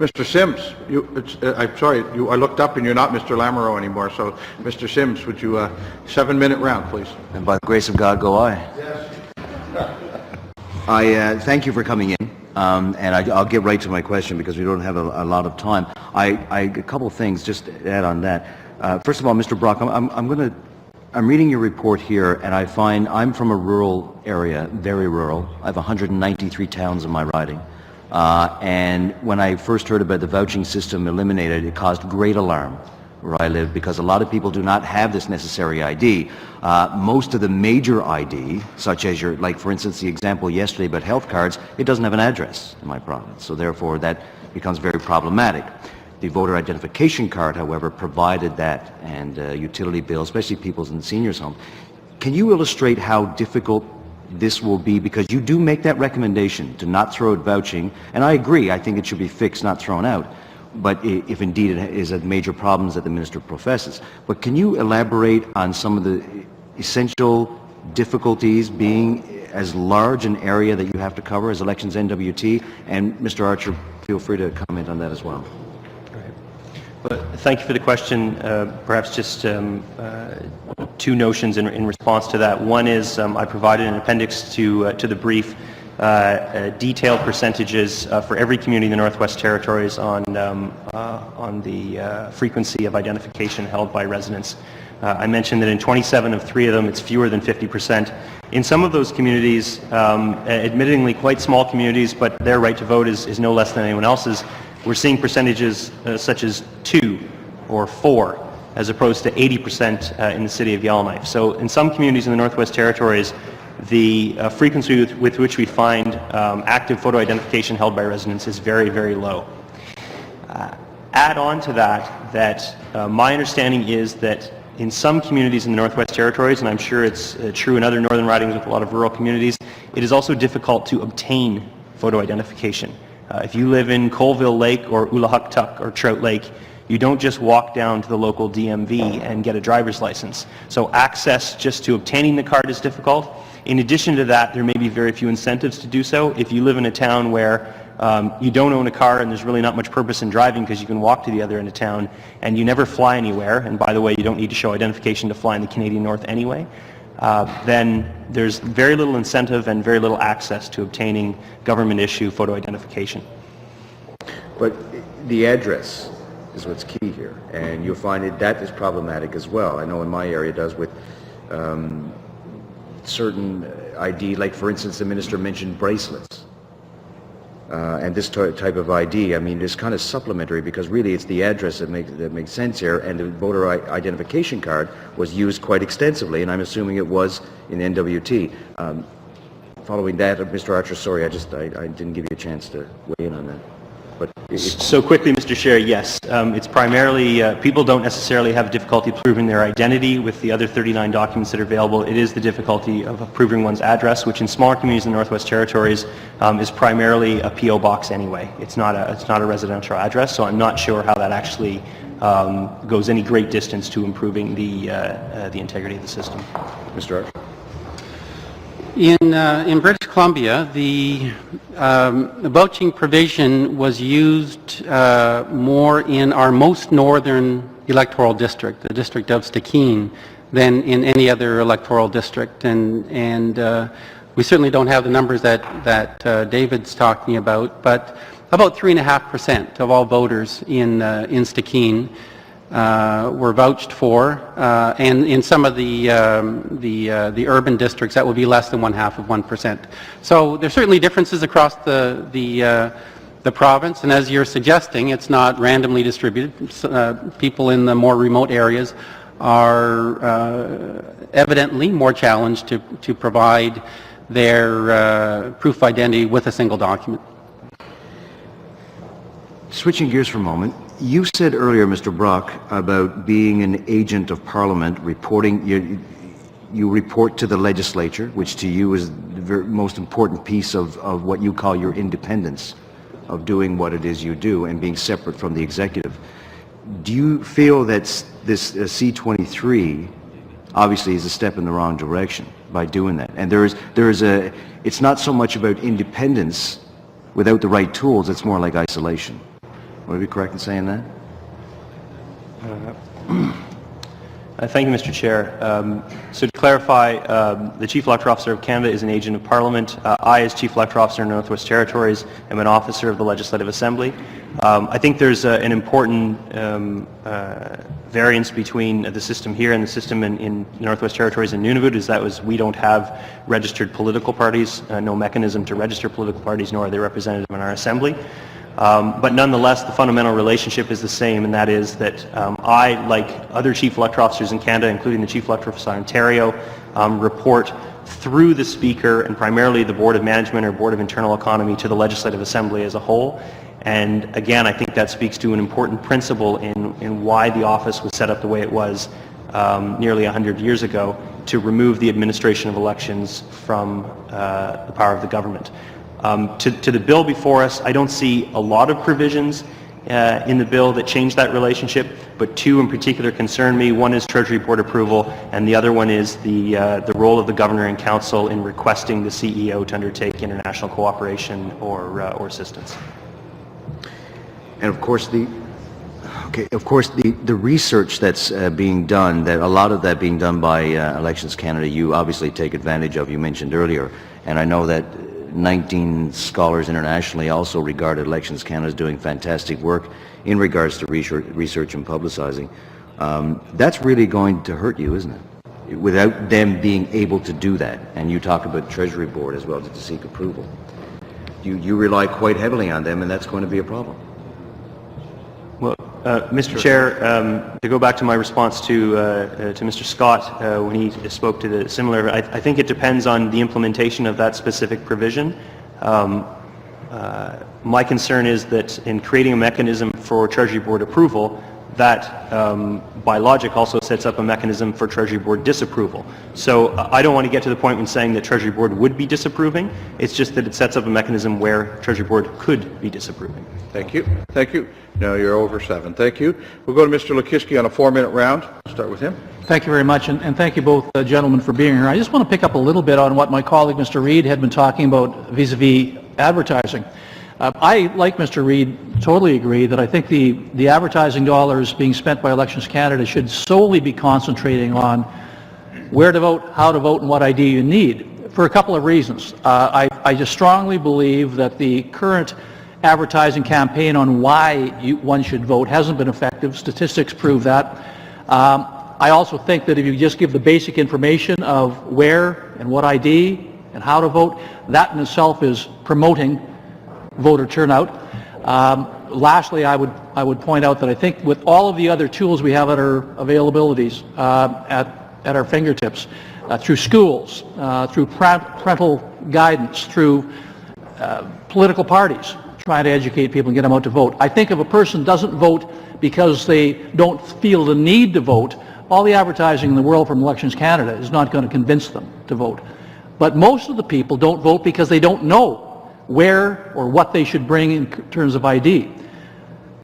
Mr. Sims, I'm sorry, I looked up and you're not Mr. Lamoureux anymore, so Mr. Sims, would you, 7-minute round, please. And by the grace of God, go I. Yes. I thank you for coming in, and I'll get right to my question because we don't have a lot of time. A couple of things just to add on that. First of all, Mr. Brock, I'm reading your report here, and I find I'm from a rural area, very rural. I have 193 towns in my riding. And when I first heard about the vouching system eliminated, it caused great alarm where I live because a lot of people do not have this necessary ID. Most of the major ID, such as like for instance the example yesterday about health cards, it doesn't have an address in my province, so therefore that becomes very problematic. The voter identification card, however, provided that, and utility bills, especially people's in seniors' homes. Can you illustrate how difficult this will be, because you do make that recommendation to not throw out vouching, and I agree, I think it should be fixed, not thrown out, but if indeed it is a major problems that the Minister professes. But can you elaborate on some of the essential difficulties being as large an area that you have to cover as elections NWT? And Mr. Archer, feel free to comment on that as well. Well, thank you for the question. Perhaps just two notions in response to that. One is I provided an appendix to the brief, detailed percentages for every community in the Northwest Territories on the frequency of identification held by residents. I mentioned that in 27 of 3 of them, it's fewer than 50%. In some of those communities, admittingly quite small communities, but their right to vote is no less than anyone else's, we're seeing percentages such as 2 or 4, as opposed to 80% in the city of Yellowknife. So in some communities in the Northwest Territories, the frequency with which we find active photo identification held by residents is very, very low. Add on to that, my understanding is that in some communities in the Northwest Territories, and I'm sure it's true in other northern ridings with a lot of rural communities, it is also difficult to obtain photo identification. If you live in Colville Lake or Ulahuktuk or Trout Lake, you don't just walk down to the local DMV and get a driver's license. So access just to obtaining the card is difficult. In addition to that, there may be very few incentives to do so. If you live in a town where you don't own a car and there's really not much purpose in driving because you can walk to the other end of town and you never fly anywhere, and by the way, you don't need to show identification to fly in the Canadian North anyway, then there's very little incentive and very little access to obtaining government issue photo identification. But the address is what's key here, and you'll find that is problematic as well. I know in my area it does with certain ID, like for instance the Minister mentioned bracelets. And this type of ID, I mean, is kind of supplementary because really it's the address that makes sense here, and the voter identification card was used quite extensively, and I'm assuming it was in NWT. Following that, Mr. Archer, sorry, I didn't give you a chance to weigh in on that. But so quickly, Mr. Chair, yes. It's primarily, people don't necessarily have difficulty proving their identity with the other 39 documents that are available. It is the difficulty of proving one's address, which in smaller communities in the Northwest Territories is primarily a P.O. box anyway. It's not a residential address, so I'm not sure how that actually goes any great distance to improving the integrity of the system. Mr. Archer? In British Columbia, the vouching provision was used more in our most northern electoral district, the district of Stikine, than in any other electoral district, and we certainly don't have the numbers that David's talking about, but about 3.5% of all voters in Stikine were vouched for, and in some of the urban districts that would be less than 1/2%. So there's certainly differences across the province, and as you're suggesting, it's not randomly distributed. People in the more remote areas are evidently more challenged to provide their proof of identity with a single document. Switching gears for a moment, you said earlier, Mr. Brock, about being an agent of Parliament, reporting, you report to the legislature, which to you is the most important piece of what you call your independence of doing what it is you do and being separate from the executive. Do you feel that this C-23 obviously is a step in the wrong direction by doing that? And it's not so much about independence without the right tools, it's more like isolation. Would I be correct in saying that? Thank you, Mr. Chair. So to clarify, the Chief Electoral Officer of Canada is an agent of Parliament. I, as Chief Electoral Officer in Northwest Territories, am an officer of the Legislative Assembly. I think there's an important variance between the system here and the system in Northwest Territories and Nunavut, is that we don't have registered political parties, no mechanism to register political parties, nor are they represented in our Assembly. But nonetheless, the fundamental relationship is the same, and that is that I, like other Chief Electoral Officers in Canada, including the Chief Electoral Officer in Ontario, report through the Speaker and primarily the Board of Management or Board of Internal Economy to the Legislative Assembly as a whole. And again, I think that speaks to an important principle in why the office was set up the way it was nearly 100 years ago, to remove the administration of elections from the power of the government. To the bill before us, I don't see a lot of provisions in the bill that change that relationship, but two in particular concern me. One is Treasury Board approval, and the other one is the role of the Governor and Council in requesting the CEO to undertake international cooperation or assistance. And of course, the research that's being done, that a lot of that being done by Elections Canada, you obviously take advantage of. You mentioned earlier, and I know that 19 scholars internationally also regarded Elections Canada as doing fantastic work in regards to research and publicizing. That's really going to hurt you, isn't it? Without them being able to do that. And you talk about Treasury Board as well to seek approval. You rely quite heavily on them, and that's going to be a problem. Well, Mr. Chair, to go back to my response to Mr. Scott when he spoke to the similar, I think it depends on the implementation of that specific provision. My concern is that in creating a mechanism for Treasury Board approval, that by logic also sets up a mechanism for Treasury Board disapproval. So I don't want to get to the point when saying that Treasury Board would be disapproving. It's just that it sets up a mechanism where Treasury Board could be disapproving. Thank you. Thank you. No, you're over 7. Thank you. We'll go to Mr. Lukiski on a 4-minute round. Start with him. Thank you very much, and thank you both gentlemen for being here. I just want to pick up a little bit on what my colleague Mr. Reid had been talking about vis-a-vis advertising. I, like Mr. Reid, totally agree that I think the advertising dollars being spent by Elections Canada should solely be concentrating on where to vote, how to vote, and what ID you need, for a couple of reasons. I just strongly believe that the current advertising campaign on why one should vote hasn't been effective. Statistics prove that. I also think that if you just give the basic information of where and what ID and how to vote, that in itself is promoting voter turnout. Lastly, I would point out that I think with all of the other tools we have at our availabilities, at our fingertips, through schools, through parental guidance, through political parties, trying to educate people and get them out to vote. I think if a person doesn't vote because they don't feel the need to vote, all the advertising in the world from Elections Canada is not going to convince them to vote. But most of the people don't vote because they don't know where or what they should bring in terms of ID.